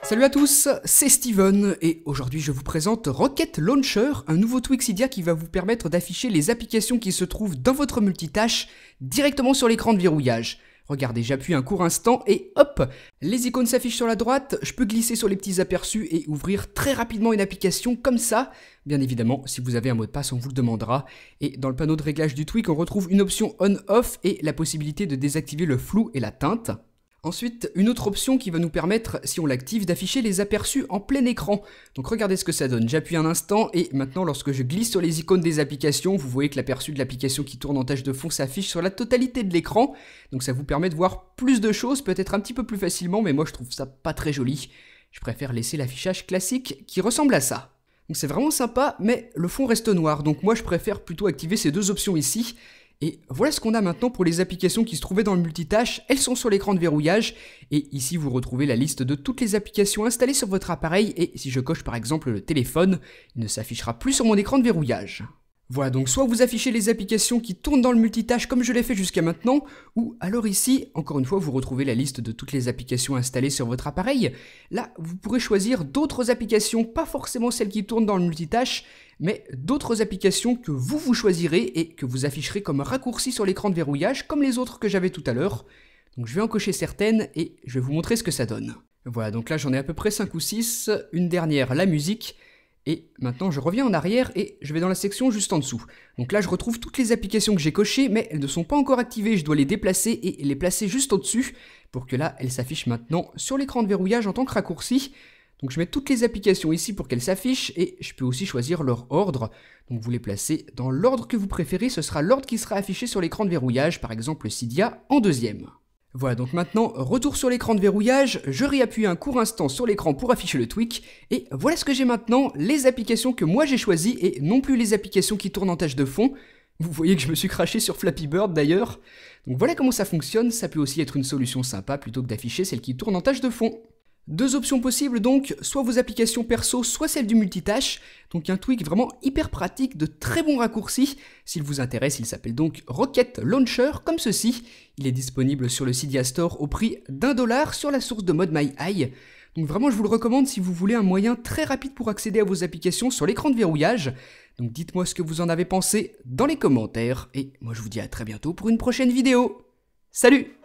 Salut à tous, c'est Steven et aujourd'hui je vous présente Rocket Launcher, un nouveau tweak Cydia qui va vous permettre d'afficher les applications qui se trouvent dans votre multitâche directement sur l'écran de verrouillage. Regardez, j'appuie un court instant et hop, les icônes s'affichent sur la droite, je peux glisser sur les petits aperçus et ouvrir très rapidement une application comme ça. Bien évidemment, si vous avez un mot de passe, on vous le demandera. Et dans le panneau de réglage du tweak, on retrouve une option on-off et la possibilité de désactiver le flou et la teinte. Ensuite, une autre option qui va nous permettre, si on l'active, d'afficher les aperçus en plein écran. Donc regardez ce que ça donne, j'appuie un instant et maintenant lorsque je glisse sur les icônes des applications, vous voyez que l'aperçu de l'application qui tourne en tâche de fond s'affiche sur la totalité de l'écran. Donc ça vous permet de voir plus de choses, peut-être un petit peu plus facilement, mais moi je trouve ça pas très joli. Je préfère laisser l'affichage classique qui ressemble à ça. Donc c'est vraiment sympa, mais le fond reste noir, donc moi je préfère plutôt activer ces deux options ici. Et voilà ce qu'on a maintenant pour les applications qui se trouvaient dans le multitâche, elles sont sur l'écran de verrouillage, et ici vous retrouvez la liste de toutes les applications installées sur votre appareil, et si je coche par exemple le téléphone, il ne s'affichera plus sur mon écran de verrouillage. Voilà, donc soit vous affichez les applications qui tournent dans le multitâche comme je l'ai fait jusqu'à maintenant, ou alors ici, encore une fois, vous retrouvez la liste de toutes les applications installées sur votre appareil. Là, vous pourrez choisir d'autres applications, pas forcément celles qui tournent dans le multitâche, mais d'autres applications que vous choisirez et que vous afficherez comme raccourci sur l'écran de verrouillage, comme les autres que j'avais tout à l'heure. Donc je vais en cocher certaines et je vais vous montrer ce que ça donne. Voilà, donc là j'en ai à peu près 5 ou 6, une dernière, la musique. Et maintenant je reviens en arrière et je vais dans la section juste en dessous. Donc là je retrouve toutes les applications que j'ai cochées mais elles ne sont pas encore activées, je dois les déplacer et les placer juste au-dessus pour que là elles s'affichent maintenant sur l'écran de verrouillage en tant que raccourci. Donc je mets toutes les applications ici pour qu'elles s'affichent et je peux aussi choisir leur ordre. Donc vous les placez dans l'ordre que vous préférez, ce sera l'ordre qui sera affiché sur l'écran de verrouillage, par exemple Cydia en deuxième. Voilà, donc maintenant, retour sur l'écran de verrouillage, je réappuie un court instant sur l'écran pour afficher le tweak, et voilà ce que j'ai maintenant, les applications que moi j'ai choisies, et non plus les applications qui tournent en tâche de fond. Vous voyez que je me suis craché sur Flappy Bird d'ailleurs. Donc voilà comment ça fonctionne, ça peut aussi être une solution sympa plutôt que d'afficher celles qui tournent en tâche de fond. Deux options possibles donc, soit vos applications perso, soit celles du multitâche. Donc un tweak vraiment hyper pratique, de très bons raccourcis. S'il vous intéresse, il s'appelle donc Rocket Launcher, comme ceci. Il est disponible sur le Cydia Store au prix d'$1 sur la source de ModMyEye. Donc vraiment, je vous le recommande si vous voulez un moyen très rapide pour accéder à vos applications sur l'écran de verrouillage. Donc dites-moi ce que vous en avez pensé dans les commentaires. Et moi je vous dis à très bientôt pour une prochaine vidéo. Salut!